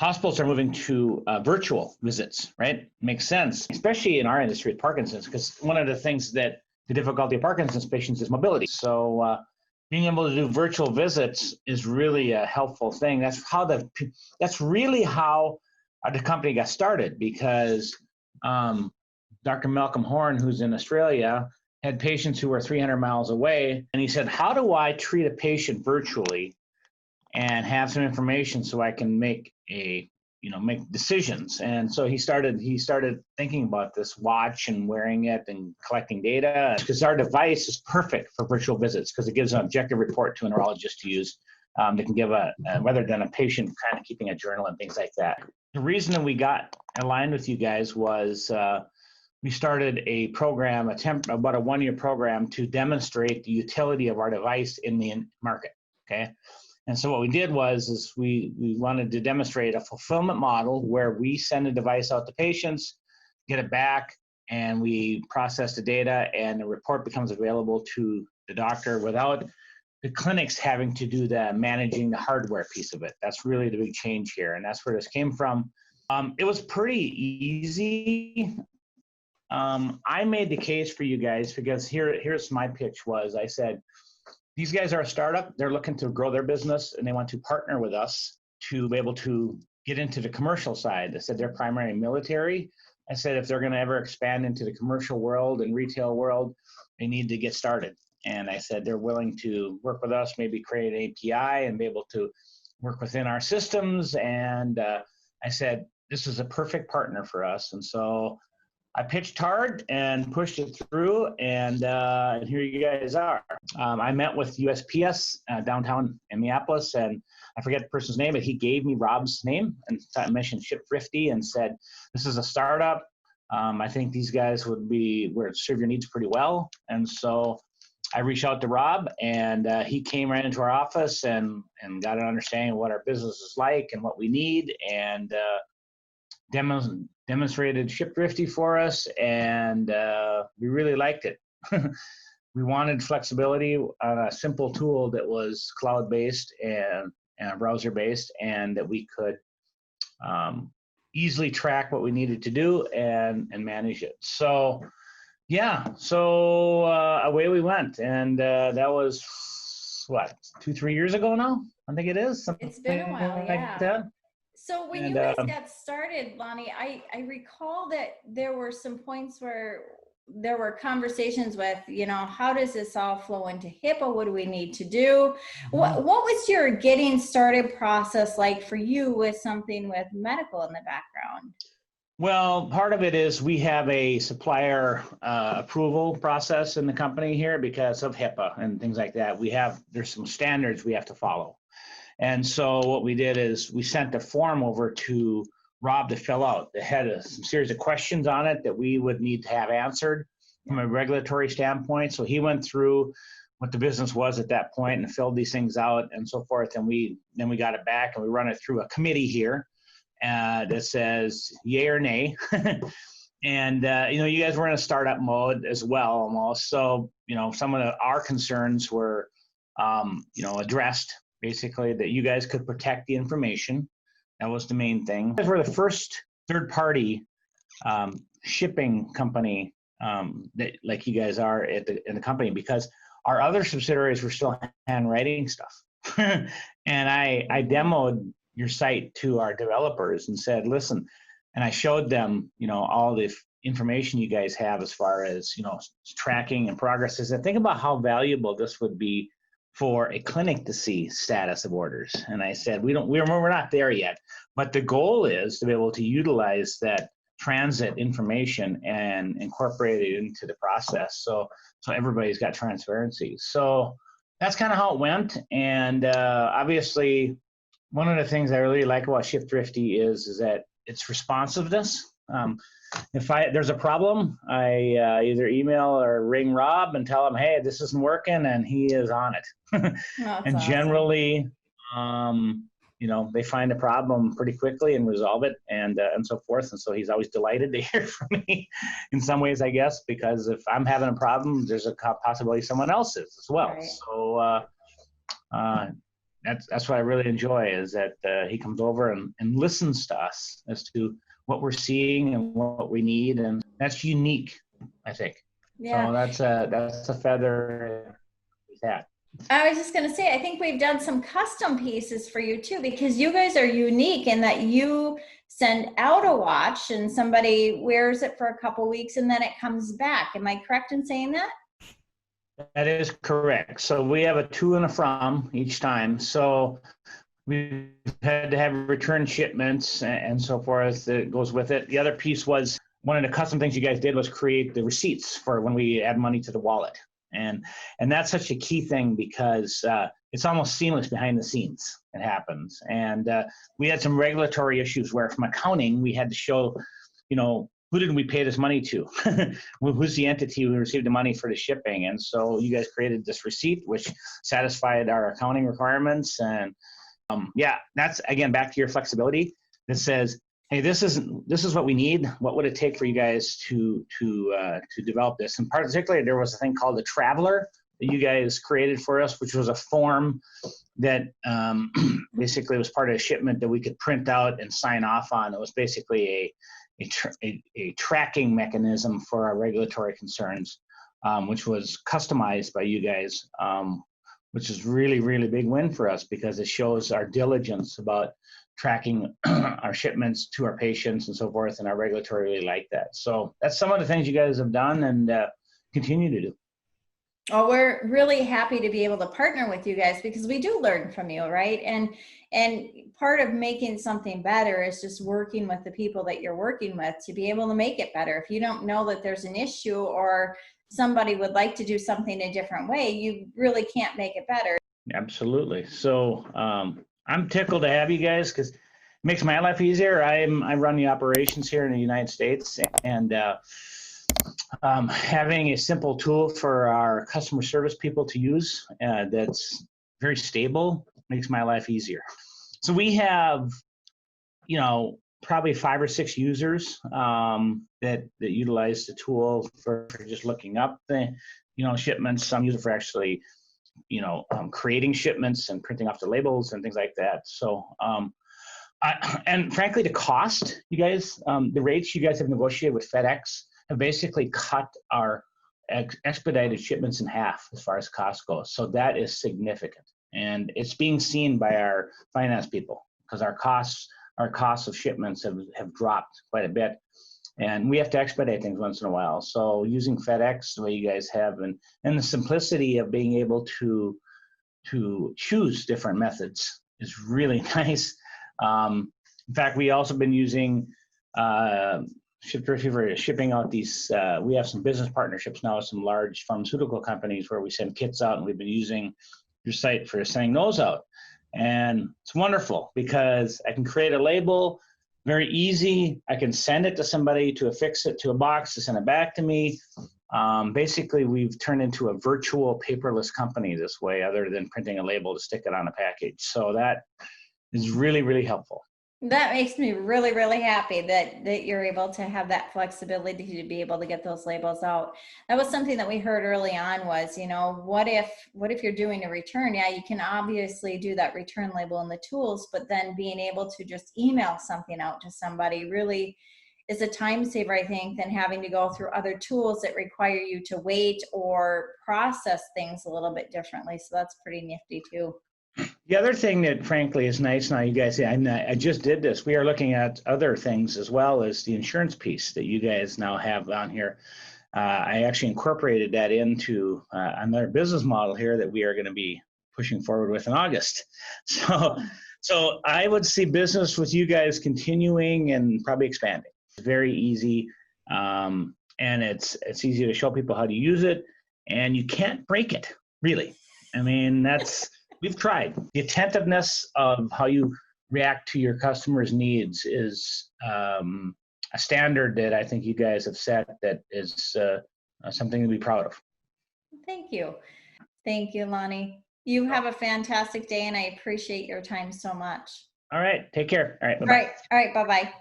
hospitals are moving to virtual visits, right? Makes sense, especially in our industry at Parkinson's, because one of the things that the difficulty of Parkinson's patients is mobility. So being able to do virtual visits is really a helpful thing. That's really how the company got started, because Dr. Malcolm Horn, who's in Australia, had patients who were 300 miles away, and he said, how do I treat a patient virtually and have some information so I can make decisions? And so he started thinking about this watch and wearing it and collecting data, because our device is perfect for virtual visits because it gives an objective report to a neurologist to use. They can give rather than a patient kind of keeping a journal and things like that. The reason that we got aligned with you guys was we started a program, about a 1-year program to demonstrate the utility of our device in the market, okay? And so what we did was we wanted to demonstrate a fulfillment model where we send a device out to patients, get it back, and we process the data, and the report becomes available to the doctor without the clinics having to do the managing the hardware piece of it. That's really the big change here, and that's where this came from. It was pretty easy. I made the case for you guys because here's my pitch was, I said, these guys are a startup. They're looking to grow their business, and they want to partner with us to be able to get into the commercial side. I said they're primarily military. I said if they're going to ever expand into the commercial world and retail world, they need to get started. And I said they're willing to work with us, maybe create an API and be able to work within our systems. And I said this is a perfect partner for us. And so I pitched hard and pushed it through, and here you guys are. I met with USPS downtown in Minneapolis, and I forget the person's name, but he gave me Rob's name and I mentioned Ship Thrifty and said, this is a startup. I think these guys would serve your needs pretty well. And so I reached out to Rob, and he came right into our office and got an understanding of what our business is like and what we need, and demonstrated Shipthrifty for us, and we really liked it. We wanted flexibility on a simple tool that was cloud-based and browser-based, and that we could easily track what we needed to do and manage it. So yeah, so away we went, and that was what, 2-3 years ago now? I think it is. It's been a while, yeah. Like so when you guys got started, Lonnie, I recall that there were some points where there were conversations with, how does this all flow into HIPAA? What do we need to do? What was your getting started process like for you with something with medical in the background? Well, part of it is we have a supplier approval process in the company here because of HIPAA and things like that. There's some standards we have to follow. And so what we did is we sent a form over to Rob to fill out. It had some series of questions on it that we would need to have answered from a regulatory standpoint. So he went through what the business was at that point and filled these things out and so forth. And then we got it back and we run it through a committee here that says yay or nay. And, you guys were in a startup mode as well almost. So, some of our concerns were, addressed, basically, that you guys could protect the information. That was the main thing. You guys were the first third-party shipping company that, like you guys are in the company, because our other subsidiaries were still handwriting stuff. And I demoed your site to our developers and said, listen, and I showed them, all the information you guys have as far as, tracking and progress. And think about how valuable this would be for a clinic to see status of orders. And I said, we're not there yet, but the goal is to be able to utilize that transit information and incorporate it into the process. So everybody's got transparency. So that's kind of how it went. And obviously, one of the things I really like about Shipthrifty is that it's responsiveness. If there's a problem, I either email or ring Rob and tell him, hey, this isn't working, and he is on it. And generally, they find a problem pretty quickly and resolve it and so forth. And so he's always delighted to hear from me in some ways, I guess, because if I'm having a problem, there's a possibility someone else is as well. Right. So that's what I really enjoy, is that he comes over and listens to us as to what we're seeing and what we need, and that's unique, I think. Yeah. So that's a feather in his hat. I was just going to say, I think we've done some custom pieces for you too, because you guys are unique in that you send out a watch and somebody wears it for a couple weeks and then it comes back. Am I correct in saying that? That is correct. So we have a to and a from each time. So we've had to have return shipments and so forth that goes with it. The other piece was, one of the custom things you guys did was create the receipts for when we add money to the wallet. And that's such a key thing, because it's almost seamless behind the scenes. It happens. And we had some regulatory issues where from accounting, we had to show, who did we pay this money to? Who's the entity who received the money for the shipping? And so you guys created this receipt, which satisfied our accounting requirements. And that's, again, back to your flexibility that says, hey, this is what we need. What would it take for you guys to develop this? And particularly, there was a thing called the Traveler that you guys created for us, which was a form that basically was part of a shipment that we could print out and sign off on. It was basically a tracking mechanism for our regulatory concerns, which was customized by you guys, which is really, really big win for us, because it shows our diligence about tracking our shipments to our patients and so forth, and our regulatory really like that. So that's some of the things you guys have done and continue to do. Oh, we're really happy to be able to partner with you guys, because we do learn from you, right? And part of making something better is just working with the people that you're working with to be able to make it better. If you don't know that there's an issue or somebody would like to do something a different way, you really can't make it better. Absolutely. So I'm tickled to have you guys, because it makes my life easier. I run the operations here in the United States, and having a simple tool for our customer service people to use that's very stable makes my life easier. So we have, probably 5 or 6 users that utilize the tool for just looking up the, shipments. Some use it for actually, creating shipments and printing off the labels and things like that. So, and frankly, the cost, you guys, the rates you guys have negotiated with FedEx have basically cut our expedited shipments in half as far as cost goes. So that is significant. And it's being seen by our finance people, because our costs of shipments have dropped quite a bit. And we have to expedite things once in a while. So using FedEx the way you guys have, and the simplicity of being able to choose different methods is really nice. In fact, we also been using Ship Thrifty for shipping out these. We have some business partnerships now with some large pharmaceutical companies where we send kits out, and we've been using your site for sending those out. And it's wonderful, because I can create a label, very easy. I can send it to somebody to affix it to a box to send it back to me. Basically, we've turned into a virtual paperless company this way, other than printing a label to stick it on a package. So that is really, really helpful. That makes me really, really happy that you're able to have that flexibility to be able to get those labels out. That was something that we heard early on was, what if you're doing a return? Yeah, you can obviously do that return label in the tools, but then being able to just email something out to somebody really is a time saver, I think, than having to go through other tools that require you to wait or process things a little bit differently. So that's pretty nifty too. The other thing that frankly is nice now, you guys, I just did this. We are looking at other things as well as the insurance piece that you guys now have on here. I actually incorporated that into another business model here that we are going to be pushing forward with in August. So I would see business with you guys continuing and probably expanding. It's very easy, and it's easy to show people how to use it, and you can't break it, really. I mean, we've tried. The attentiveness of how you react to your customers' needs is a standard that I think you guys have set that is something to be proud of. Thank you. Thank you, Lonnie. You have a fantastic day, and I appreciate your time so much. All right. Take care. All right. Bye-bye. All right. Bye-bye.